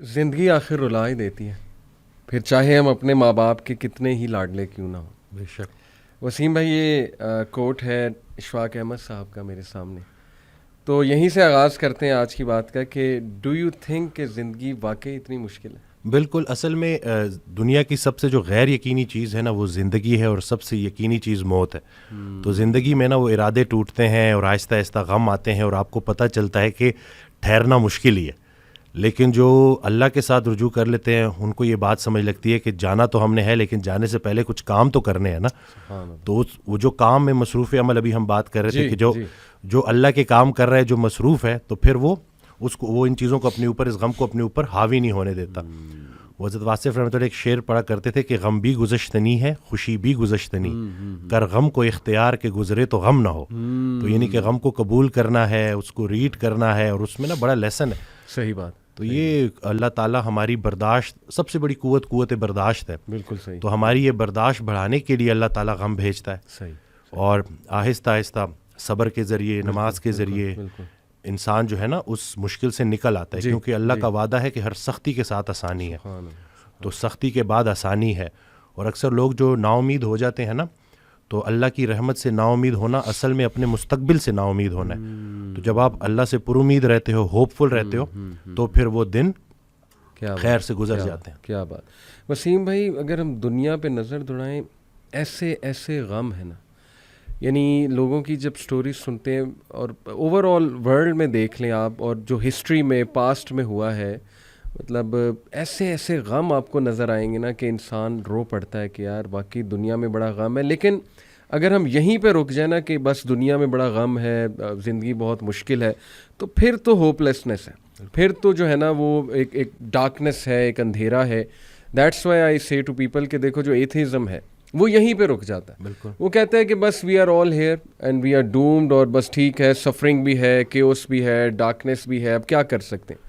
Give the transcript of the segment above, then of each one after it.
زندگی آخر رلا ہی دیتی ہے، پھر چاہے ہم اپنے ماں باپ کے کتنے ہی لاڈلے کیوں نہ ہوں۔ بے شک۔ وسیم بھائی، یہ کوٹ ہے اشفاق احمد صاحب کا میرے سامنے، تو یہیں سے آغاز کرتے ہیں آج کی بات کا کہ ڈو یو تھنک کہ زندگی واقعی اتنی مشکل ہے؟ بالکل، اصل میں دنیا کی سب سے جو غیر یقینی چیز ہے نا وہ زندگی ہے، اور سب سے یقینی چیز موت ہے۔ تو زندگی میں نا وہ ارادے ٹوٹتے ہیں اور آہستہ آہستہ غم آتے ہیں، اور آپ کو پتہ چلتا ہے کہ ٹھہرنا مشکل ہی ہے، لیکن جو اللہ کے ساتھ رجوع کر لیتے ہیں ان کو یہ بات سمجھ لگتی ہے کہ جانا تو ہم نے ہے، لیکن جانے سے پہلے کچھ کام تو کرنے ہیں نا۔ تو وہ جو کام میں مصروف عمل، ابھی ہم بات کر رہے تھے کہ جو اللہ کے کام کر رہا ہے، جو مصروف ہے، تو پھر وہ ان چیزوں کو اپنے اوپر، اس غم کو اپنے اوپر حاوی نہیں ہونے دیتا۔ وہ حضرت واصف رحمۃ اللہ ایک شعر پڑھا کرتے تھے کہ غم بھی گزشتنی ہے، خوشی بھی گزشتنی، کر غم کو اختیار کے گزرے تو غم نہ ہو۔ تو یعنی کہ غم کو قبول کرنا ہے، اس کو ریڈ کرنا ہے، اور اس میں نا بڑا لیسن ہے۔ صحیح بات۔ تو یہ اللہ تعالیٰ ہماری برداشت، سب سے بڑی قوت برداشت ہے۔ بالکل صحیح۔ تو ہماری یہ برداشت بڑھانے کے لیے اللہ تعالیٰ غم بھیجتا ہے، صحیح، اور آہستہ آہستہ صبر کے ذریعے، نماز کے ذریعے انسان جو ہے نا اس مشکل سے نکل آتا ہے، کیونکہ اللہ کا وعدہ ہے کہ ہر سختی کے ساتھ آسانی ہے۔ تو سختی کے بعد آسانی ہے، اور اکثر لوگ جو نا امید ہو جاتے ہیں نا، تو اللہ کی رحمت سے نا امید ہونا اصل میں اپنے مستقبل سے نا امید ہونا ہے۔ تو جب آپ اللہ سے پر امید رہتے ہو، ہوپ فل رہتے ہو، تو پھر وہ دن خیر سے گزر جاتے ہیں۔ کیا بات۔ وسیم بھائی، اگر ہم دنیا پہ نظر دوڑائیں، ایسے ایسے غم ہے نا، یعنی لوگوں کی جب سٹوریز سنتے ہیں، اور اوور آل ورلڈ میں دیکھ لیں آپ، اور جو ہسٹری میں پاسٹ میں ہوا ہے، مطلب ایسے ایسے غم آپ کو نظر آئیں گے نا کہ انسان رو پڑتا ہے کہ یار واقعی دنیا میں بڑا غم ہے۔ لیکن اگر ہم یہیں پہ رک جائیں نا کہ بس دنیا میں بڑا غم ہے، زندگی بہت مشکل ہے، تو پھر تو ہوپ لیسنس ہے، پھر تو جو ہے نا وہ ایک ڈارکنس ہے، ایک اندھیرا ہے۔ دیٹس وائی آئی سے ٹو پیپل کہ دیکھو جو ایتھیزم ہے وہ یہیں پہ رک جاتا ہے۔ بالکل، وہ کہتا ہے کہ بس we are all here and we are doomed, اور بس ٹھیک ہے، سفرنگ بھی ہے، کیوس بھی ہے، ڈارکنیس بھی ہے، اب کیا کر سکتے ہیں۔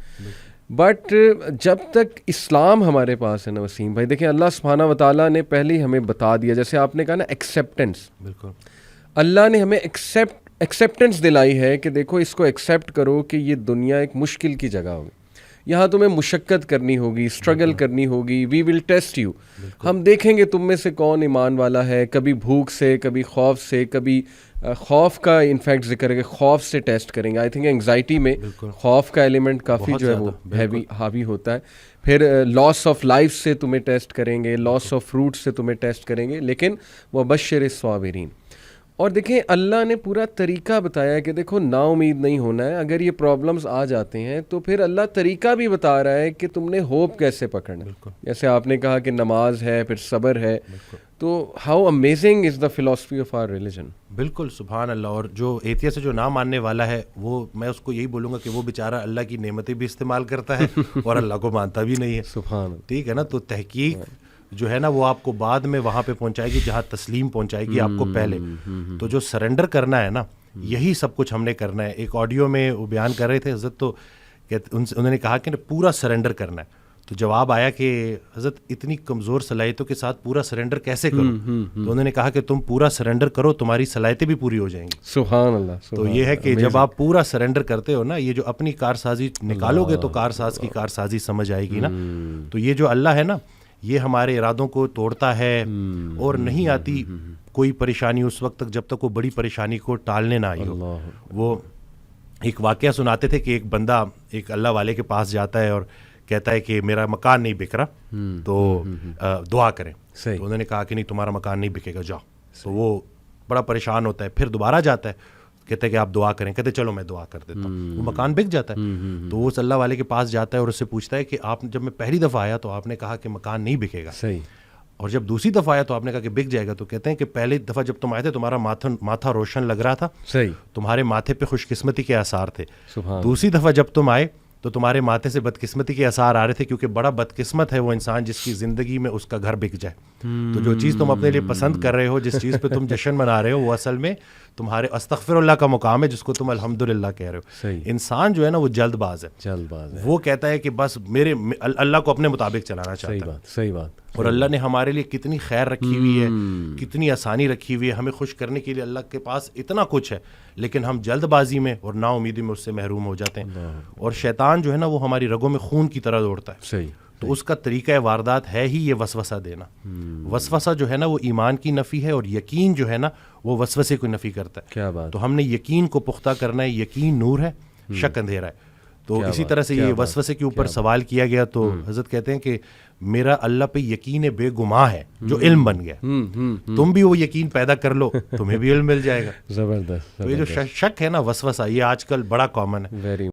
بٹ جب تک اسلام ہمارے پاس ہے نا وسیم بھائی، دیکھیں اللہ سبحانہ و تعالیٰ نے پہلے ہی ہمیں بتا دیا، جیسے آپ نے کہا نا ایکسیپٹنس، بالکل اللہ نے ہمیں ایکسیپٹنس دلائی ہے کہ دیکھو اس کو ایکسیپٹ کرو کہ یہ دنیا ایک مشکل کی جگہ ہوگی، یہاں تمہیں مشقت کرنی ہوگی، اسٹرگل کرنی ہوگی، وی ول ٹیسٹ یو، ہم دیکھیں گے تم میں سے کون ایمان والا ہے، کبھی بھوک سے، کبھی خوف سے، کبھی خوف کا انفیکٹ ذکر ہے کہ خوف سے ٹیسٹ کریں گے۔ آئی تھنک انگزائٹی میں خوف کا ایلیمنٹ کافی جو ہے وہ حاوی ہوتا ہے۔ پھر لاس آف لائف سے تمہیں ٹیسٹ کریں گے، لاس آف فروٹ سے تمہیں ٹیسٹ کریں گے، لیکن وبشر الصابرین۔ اور دیکھیں اللہ نے پورا طریقہ بتایا ہے کہ دیکھو نا امید نہیں ہونا ہے، اگر یہ پرابلمز آ جاتے ہیں تو پھر اللہ طریقہ بھی بتا رہا ہے کہ تم نے ہوپ کیسے پکڑنا ہے۔ جیسے آپ نے کہا کہ نماز ہے، پھر صبر ہے، تو how amazing is the philosophy of our religion. بالکل، سبحان اللہ۔ اور جو ایتھیسٹ سے جو نہ ماننے والا ہے، وہ میں اس کو یہی بولوں گا کہ وہ بیچارہ اللہ کی نعمتیں بھی استعمال کرتا ہے اور اللہ کو مانتا بھی نہیں ہے۔ سبحان اللہ، ٹھیک ہے نا۔ تو تحقیق جو ہے نا وہ آپ کو بعد میں وہاں پہ پہنچائے گی جہاں تسلیم پہنچائے گی آپ کو پہلے۔ تو جو سرنڈر کرنا ہے نا، یہی سب کچھ ہم نے کرنا ہے۔ ایک آڈیو میں وہ بیان کر رہے تھے حضرت، تو انہوں نے کہا کہ پورا سرنڈر کرنا ہے۔ تو جواب آیا کہ حضرت اتنی کمزور صلاحیتوں کے ساتھ پورا سرنڈر کیسے کروں؟ تو انہوں نے کہا کہ تم پورا سرنڈر کرو، تمہاری صلاحیتیں بھی پوری ہو جائیں گی۔ سبحان اللہ۔ تو یہ ہے کہ جب آپ پورا سرنڈر کرتے ہو نا، یہ جو اپنی کارسازی نکالو گے تو کارساز کی کارسازی سمجھ آئے گی نا۔ تو یہ جو اللہ ہے نا، یہ ہمارے ارادوں کو توڑتا ہے، اور نہیں آتی کوئی پریشانی اس وقت تک جب تک وہ بڑی پریشانی کو ٹالنے نہ آئی ہو۔ وہ ایک واقعہ سناتے تھے کہ ایک بندہ ایک اللہ والے کے پاس جاتا ہے اور کہتا ہے کہ میرا مکان نہیں بک رہا، تو دعا کریں۔ تو انہوں نے کہا کہ نہیں، تمہارا مکان نہیں بکے گا، جاؤ۔ تو وہ بڑا پریشان ہوتا ہے، پھر دوبارہ جاتا ہے، کہتے ہیں کہ آپ دعا کریں، کہتے چلو میں دعا کر دیتا ہوں۔ وہ مکان بک جاتا ہے۔ تو وہ اس اللہ والے کے پاس جاتا ہے اور اس سے پوچھتا ہے کہ آپ جب میں پہلی دفعہ آیا تو آپ نے کہا کہ مکان نہیں بکے گا، اور جب دوسری دفعہ آیا تو آپ نے کہا کہ بک جائے گا۔ تو کہتے ہیں کہ پہلی دفعہ جب تم آئے تھے تمہارا ماتھا روشن لگ رہا تھا، تمہارے ماتھے پہ خوش قسمتی کے آثار تھے۔ دوسری دفعہ جب تم آئے تو تمہارے ماتھے سے بدقسمتی کے آثار آ رہے تھے، کیونکہ بڑا بدقسمت ہے وہ انسان جس کی زندگی میں اس کا گھر بک جائے۔ تو جو چیز تم اپنے لیے پسند کر رہے ہو، جس چیز پہ تم جشن منا رہے ہو، وہ اصل میں تمہارے استغفر اللہ کا مقام ہے جس کو تم الحمدللہ کہہ رہے ہو. صحیح. انسان جو ہے نا وہ جلد باز ہے, جلد باز ہے. وہ کہتا ہے کہ بس میرے اللہ کو اپنے مطابق چلانا چاہتا ہے. صحیح بات, صحیح بات. اور اللہ نے ہمارے لیے کتنی خیر رکھی ہوئی ہے, کتنی آسانی رکھی ہوئی ہے, ہمیں خوش کرنے کے لیے اللہ کے پاس اتنا کچھ ہے, لیکن ہم جلد بازی میں اور نا امیدی میں اس سے محروم ہو جاتے ہیں. اور شیطان جو ہے نا وہ ہماری رگوں میں خون کی طرح دوڑتا ہے. صحیح. تو اس کا طریقہ واردات ہے ہی یہ وسوسہ دینا. وسوسہ جو ہے نا وہ ایمان کی نفی ہے, اور یقین جو ہے نا وہ وسوسے کو نفی کرتا ہے. کیا بات. تو ہم نے یقین کو پختہ کرنا ہے. یقین نور ہے, شک اندھیرا ہے. تو اسی طرح سے یہ وسوسے کے اوپر سوال کیا گیا تو حضرت کہتے ہیں کہ میرا اللہ پہ یقین بے گماں ہے جو علم بن گیا. تم بھی وہ یقین پیدا کر لو, تمہیں بھی علم مل جائے گا. زبردست. تو یہ جو شک ہے نا وسوسہ, یہ آج کل بڑا کامن ہے. ویری